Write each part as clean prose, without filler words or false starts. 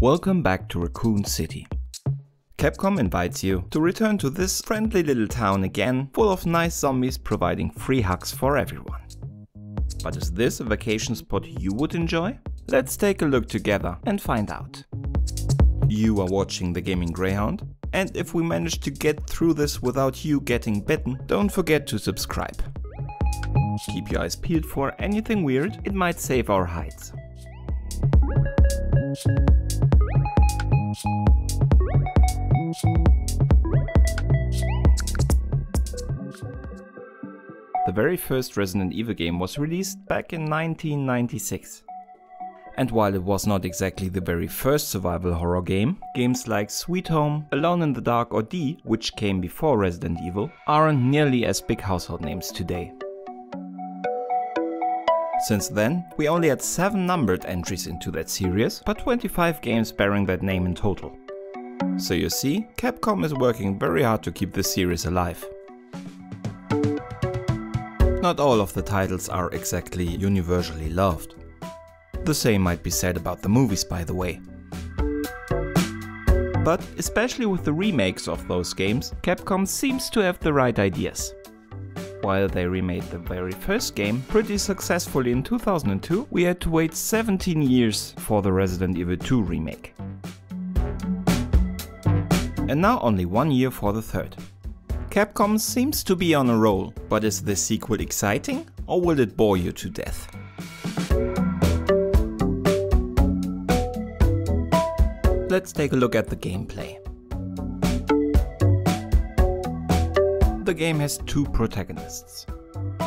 Welcome back to Raccoon City. Capcom invites you to return to this friendly little town again, full of nice zombies providing free hugs for everyone. But is this a vacation spot you would enjoy? Let's take a look together and find out. You are watching The Gaming Greyhound, and if we manage to get through this without you getting bitten, don't forget to subscribe. Keep your eyes peeled for anything weird, it might save our hides. The very first Resident Evil game was released back in 1996. And while it was not exactly the very first survival horror game, games like Sweet Home, Alone in the Dark or D, which came before Resident Evil, aren't nearly as big household names today. Since then, we only had 7 numbered entries into that series, but 25 games bearing that name in total. So you see, Capcom is working very hard to keep this series alive. Not all of the titles are exactly universally loved. The same might be said about the movies, by the way. But especially with the remakes of those games, Capcom seems to have the right ideas. While they remade the very first game pretty successfully in 2002, we had to wait 17 years for the Resident Evil 2 remake. And now only 1 year for the third. Capcom seems to be on a roll, but is this sequel exciting or will it bore you to death? Let's take a look at the gameplay. The game has 2 protagonists.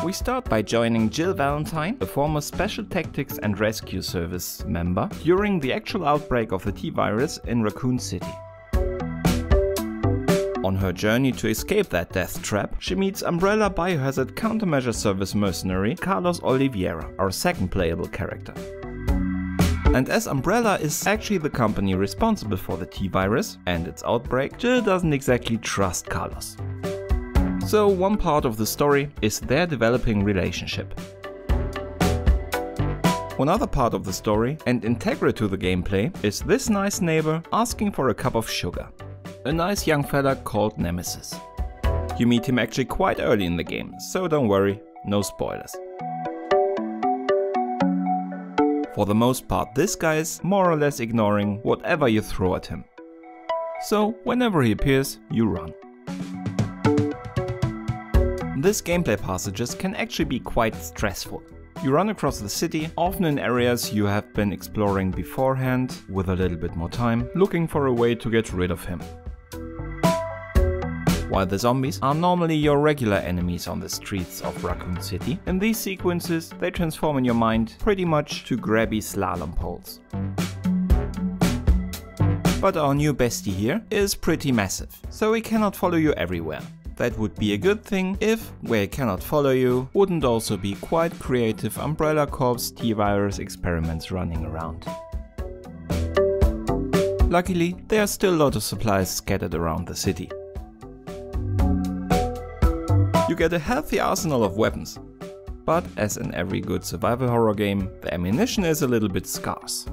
We start by joining Jill Valentine, a former Special Tactics and Rescue Service member, during the actual outbreak of the T-Virus in Raccoon City. On her journey to escape that death trap, she meets Umbrella Biohazard Countermeasure Service mercenary Carlos Oliveira, our second playable character. And as Umbrella is actually the company responsible for the T-Virus and its outbreak, Jill doesn't exactly trust Carlos. So one part of the story is their developing relationship. One other part of the story, and integral to the gameplay, is this nice neighbor asking for a cup of sugar. A nice young fella called Nemesis. You meet him actually quite early in the game, so don't worry, no spoilers. For the most part, this guy is more or less ignoring whatever you throw at him. So whenever he appears, you run. These gameplay passages can actually be quite stressful. You run across the city, often in areas you have been exploring beforehand, with a little bit more time, looking for a way to get rid of him. While the zombies are normally your regular enemies on the streets of Raccoon City, in these sequences they transform in your mind pretty much to grabby slalom poles. But our new bestie here is pretty massive, so he cannot follow you everywhere. That would be a good thing if, where he cannot follow you, wouldn't also be quite creative Umbrella Corps T-Virus experiments running around. Luckily, there are still a lot of supplies scattered around the city. You get a healthy arsenal of weapons, but as in every good survival horror game, the ammunition is a little bit scarce.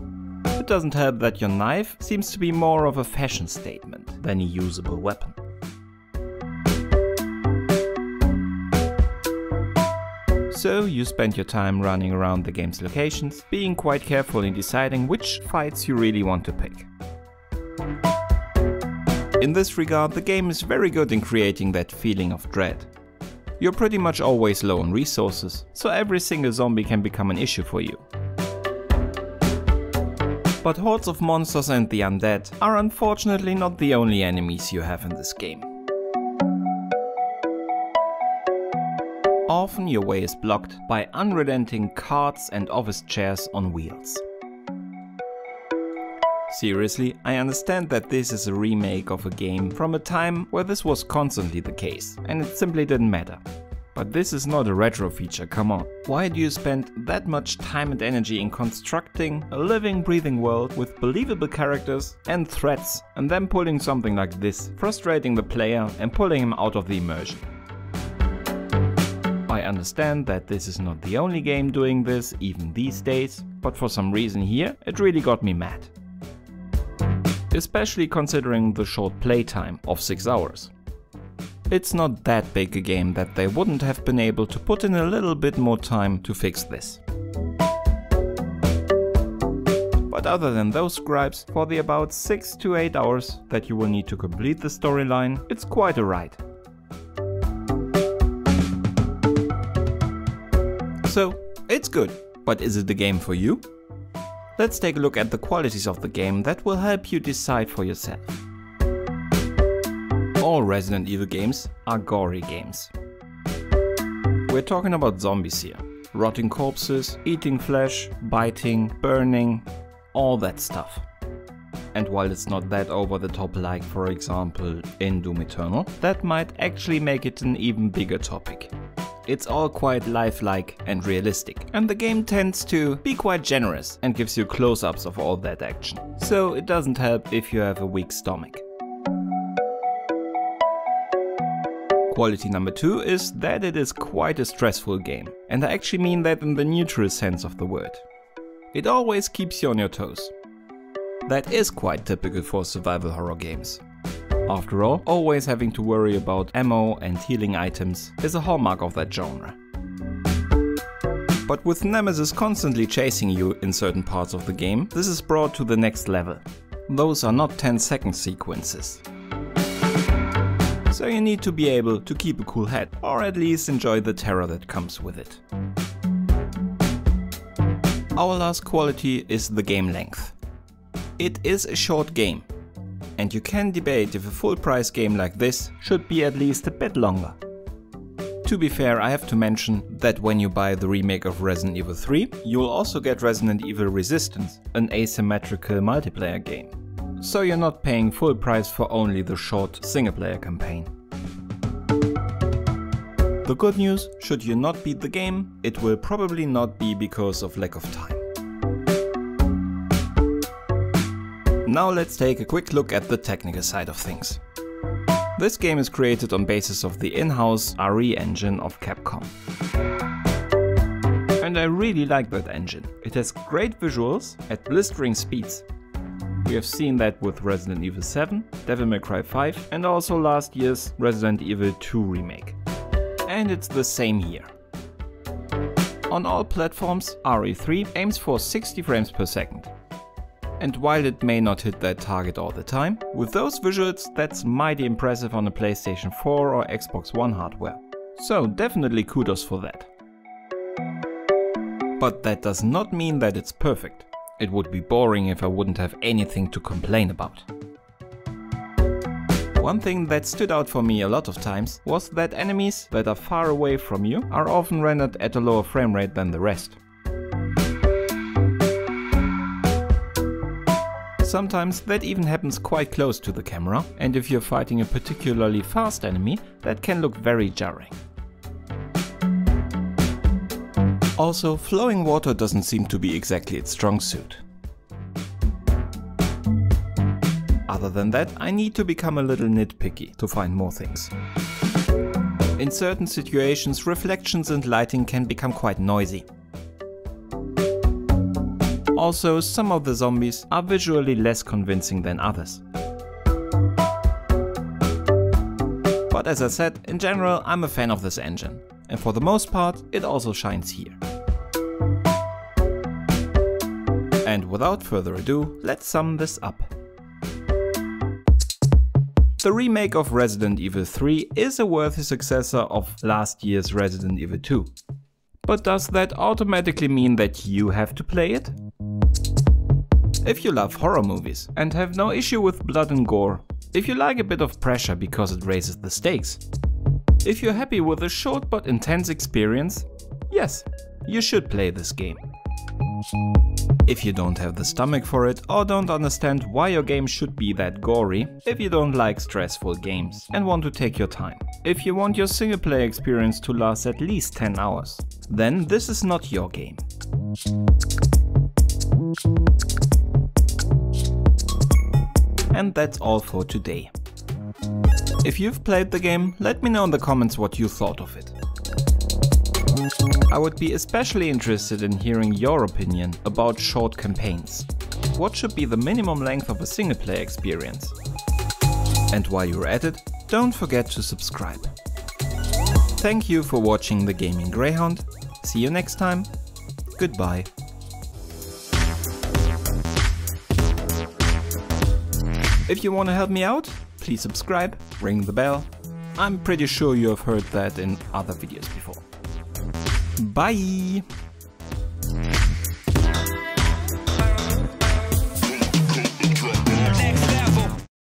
It doesn't help that your knife seems to be more of a fashion statement than a usable weapon. So you spend your time running around the game's locations, being quite careful in deciding which fights you really want to pick. In this regard, the game is very good in creating that feeling of dread. You're pretty much always low on resources, so every single zombie can become an issue for you. But hordes of monsters and the undead are unfortunately not the only enemies you have in this game. Often your way is blocked by unrelenting carts and office chairs on wheels. Seriously, I understand that this is a remake of a game from a time where this was constantly the case, and it simply didn't matter. But this is not a retro feature, come on. Why do you spend that much time and energy in constructing a living, breathing world with believable characters and threats, and then pulling something like this, frustrating the player and pulling him out of the immersion? I understand that this is not the only game doing this, even these days, but for some reason here, it really got me mad. especially considering the short playtime of 6 hours. It's not that big a game that they wouldn't have been able to put in a little bit more time to fix this. But other than those gripes, for the about 6 to 8 hours that you will need to complete the storyline, it's quite a ride. So, it's good, but is it the game for you? Let's take a look at the qualities of the game that will help you decide for yourself. All Resident Evil games are gory games. We're talking about zombies here. Rotting corpses, eating flesh, biting, burning, all that stuff. And while it's not that over the top like for example in Doom Eternal, that might actually make it an even bigger topic. It's all quite lifelike and realistic, and the game tends to be quite generous and gives you close-ups of all that action. So it doesn't help if you have a weak stomach. Quality number 2 is that it is quite a stressful game, and I actually mean that in the neutral sense of the word. It always keeps you on your toes. That is quite typical for survival horror games. After all, always having to worry about ammo and healing items is a hallmark of that genre. But with Nemesis constantly chasing you in certain parts of the game, this is brought to the next level. Those are not 10-second sequences. So you need to be able to keep a cool head, or at least enjoy the terror that comes with it. Our last quality is the game length. It is a short game, and you can debate if a full price game like this should be at least a bit longer. To be fair, I have to mention that when you buy the remake of Resident Evil 3, you will also get Resident Evil Resistance, an asymmetrical multiplayer game. So you're not paying full price for only the short single-player campaign. The good news, should you not beat the game, it will probably not be because of lack of time. Now let's take a quick look at the technical side of things. This game is created on basis of the in-house RE engine of Capcom. And I really like that engine. It has great visuals at blistering speeds. We have seen that with Resident Evil 7, Devil May Cry 5 and also last year's Resident Evil 2 remake. And it's the same here. On all platforms, RE3 aims for 60 frames per second. And while it may not hit that target all the time, with those visuals that's mighty impressive on a PlayStation 4 or Xbox One hardware. So definitely kudos for that. But that does not mean that it's perfect. It would be boring if I wouldn't have anything to complain about. One thing that stood out for me a lot of times was that enemies that are far away from you are often rendered at a lower frame rate than the rest. Sometimes that even happens quite close to the camera, and if you're fighting a particularly fast enemy, that can look very jarring. Also, flowing water doesn't seem to be exactly its strong suit. Other than that, I need to become a little nitpicky to find more things. In certain situations, reflections and lighting can become quite noisy. Also, some of the zombies are visually less convincing than others. But as I said, in general, I'm a fan of this engine. And for the most part, it also shines here. And without further ado, let's sum this up. The remake of Resident Evil 3 is a worthy successor of last year's Resident Evil 2. But does that automatically mean that you have to play it? If you love horror movies and have no issue with blood and gore, if you like a bit of pressure because it raises the stakes, if you're happy with a short but intense experience, yes, you should play this game. If you don't have the stomach for it or don't understand why your game should be that gory, if you don't like stressful games and want to take your time, if you want your single player experience to last at least 10 hours, then this is not your game. And that's all for today. If you've played the game, let me know in the comments what you thought of it. I would be especially interested in hearing your opinion about short campaigns. what should be the minimum length of a single player experience? And while you're at it, don't forget to subscribe. Thank you for watching The Gaming Greyhound. See you next time. Goodbye. If you want to help me out, please subscribe, ring the bell. I'm pretty sure you have heard that in other videos before. Bye!